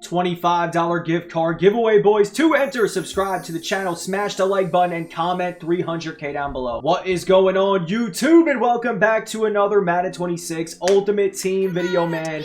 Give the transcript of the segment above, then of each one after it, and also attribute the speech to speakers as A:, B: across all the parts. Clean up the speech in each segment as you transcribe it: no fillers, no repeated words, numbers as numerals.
A: $25 gift card giveaway, boys. To enter, subscribe to the channel, smash the like button, and comment 300k down below. What is going on, YouTube? And welcome back to another Madden 26 Ultimate Team video, man.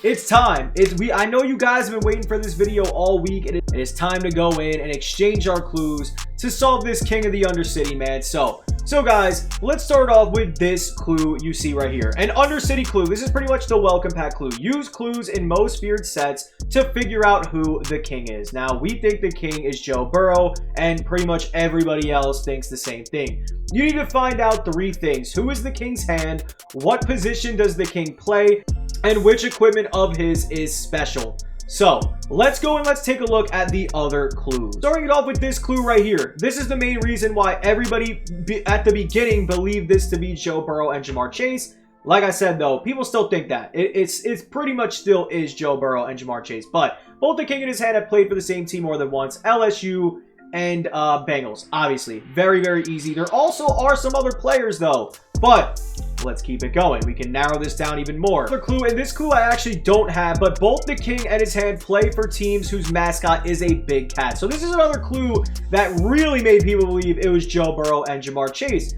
A: It's time. I know you guys have been waiting for this video all week. It is time to go in and exchange our clues to solve this King of the Undercity, man. So guys, let's start off with this clue you see right here. An Undercity clue. This is pretty much the welcome pack clue. Use clues in most feared sets to figure out who the king is. Now, we think the king is Joe Burrow, and pretty much everybody else thinks the same thing. You need to find out three things. Who is the king's hand? What position does the king play? And which equipment of his is special? So, let's go and let's take a look at the other clues. Starting it off with this clue right here. This is the main reason why everybody at the beginning believed this to be Joe Burrow and Jamar Chase. Like I said, though, people still think that. It's pretty much still is Joe Burrow and Jamar Chase. But both the king and his hand have played for the same team more than once. LSU and Bengals, obviously. Very, very easy. There also are some other players, though. But let's keep it going. We can narrow this down even more. Another clue, and this clue I actually don't have, but both the king and his hand play for teams whose mascot is a big cat. So this is another clue that really made people believe it was Joe Burrow and Jamar Chase.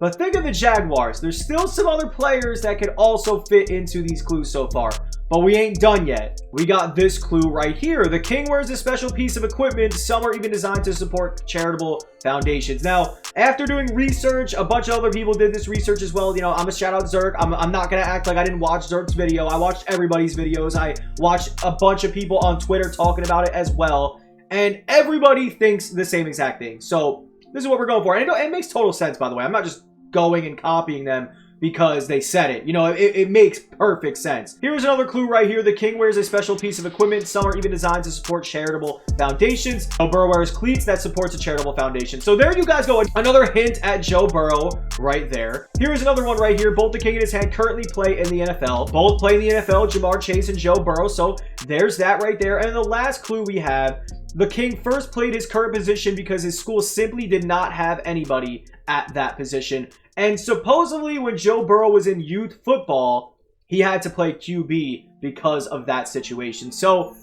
A: But think of the Jaguars. There's still some other players that could also fit into these clues so far. But we ain't done yet. We got this clue right here. The king wears a special piece of equipment. Some are even designed to support charitable foundations. Now, after doing research, a bunch of other people did this research as well. You know, I'm gonna shout out Zerk. I'm not gonna act like I didn't watch Zerk's video. I watched everybody's videos. I watched a bunch of people on Twitter talking about it as well. And everybody thinks the same exact thing. So this is what we're going for. And it makes total sense, by the way. I'm not just going and copying them because they said it. You know, it makes perfect sense. Here's another clue right here. The king wears a special piece of equipment. Some are even designed to support charitable foundations. Joe Burrow wears cleats that supports a charitable foundation. So there you guys go. Another hint at Joe Burrow right there. Here's another one right here. Both the king and his hand currently play in the NFL. Both play in the NFL, Jamar Chase and Joe Burrow. So there's that right there. And the last clue we have, the king first played his current position because his school simply did not have anybody at that position. And supposedly when Joe Burrow was in youth football, he had to play QB because of that situation. So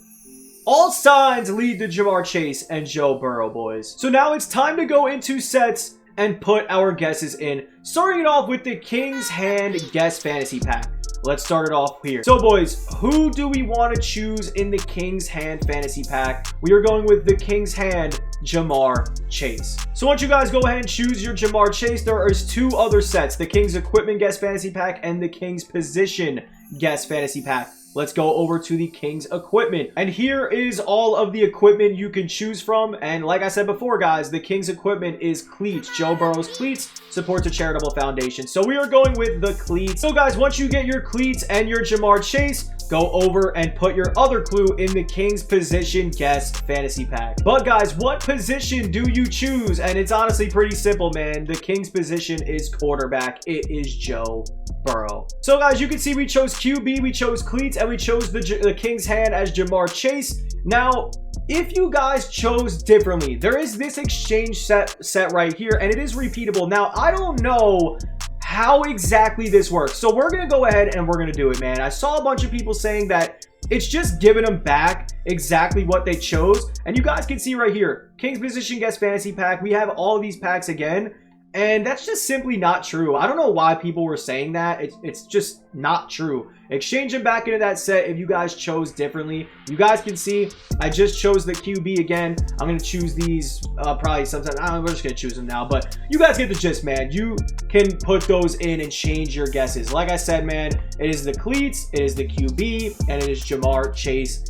A: all signs lead to Jamar Chase and Joe Burrow, boys. So now it's time to go into sets and put our guesses in. Starting it off with the King's Hand Guess Fantasy Pack. Let's start it off here. So, boys, who do we want to choose in the King's Hand Fantasy Pack? We are going with the King's Hand, Jamar Chase. So once you guys go ahead and choose your Jamar Chase, there is two other sets, the King's Equipment Guess Fantasy Pack and the King's Position Guess Fantasy Pack. Let's go over to the King's Equipment. And here is all of the equipment you can choose from. And like I said before, guys, the King's Equipment is cleats. Joe Burrow's cleats supports a charitable foundation. So we are going with the cleats. So guys, once you get your cleats and your Jamar Chase, go over and put your other clue in the King's Position Guess Fantasy Pack. But guys, what position do you choose? And it's honestly pretty simple, man. The King's position is quarterback. It is Joe Burrow. So guys, you can see we chose QB, we chose cleats, and we chose the King's Hand as Jamar Chase. Now, if you guys chose differently, there is this exchange set right here, and it is repeatable. Now, I don't know how exactly this works, so we're gonna go ahead and we're gonna do it, man. I saw a bunch of people saying that it's just giving them back exactly what they chose, and you guys can see right here, King's Position Guess Fantasy Pack. We have all of these packs again, and that's just simply not true. I don't know why people were saying that. It's just not true. Exchange them back into that set if you guys chose differently. You guys can see I just chose the QB again. I'm going to choose these probably sometime. We're just going to choose them now. But you guys get the gist, man. You can put those in and change your guesses. Like I said, man, it is the cleats, it is the QB, and it is Jamar Chase.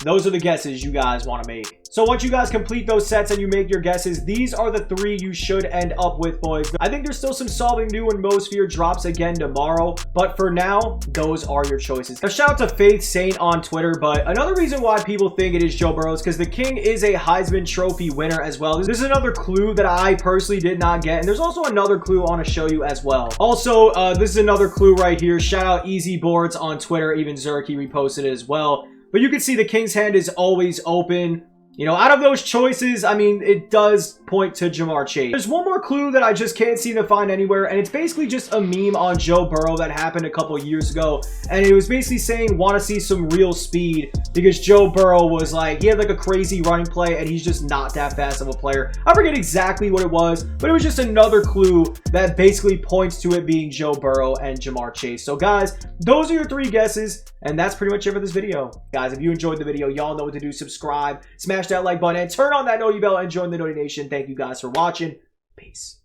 A: Those are the guesses you guys want to make. So once you guys complete those sets and you make your guesses, these are the three you should end up with, boys. I think there's still some solving new when Mosphere drops again tomorrow, but for now, those are your choices. A shout out to Faith Saint on Twitter, but another reason why people think it is Joe Burrow is because the King is a Heisman Trophy winner as well. This is another clue that I personally did not get, and there's also another clue I want to show you as well. Also, this is another clue right here. Shout out Easy Boards on Twitter. Even Zerk, he reposted it as well. But you can see the King's Hand is always open. You know, out of those choices, I mean, it does point to Jamar Chase. There's one more clue that I just can't seem to find anywhere, and it's basically just a meme on Joe Burrow that happened a couple years ago, and it was basically saying, want to see some real speed, because Joe Burrow was like, he had like a crazy running play, and he's just not that fast of a player. I forget exactly what it was, but it was just another clue that basically points to it being Joe Burrow and Jamar Chase. So guys, those are your 3 guesses, and that's pretty much it for this video. Guys, if you enjoyed the video, y'all know what to do. Subscribe, smash that like button, and turn on that noti bell and join the Noti Nation. Thank you guys for watching. Peace.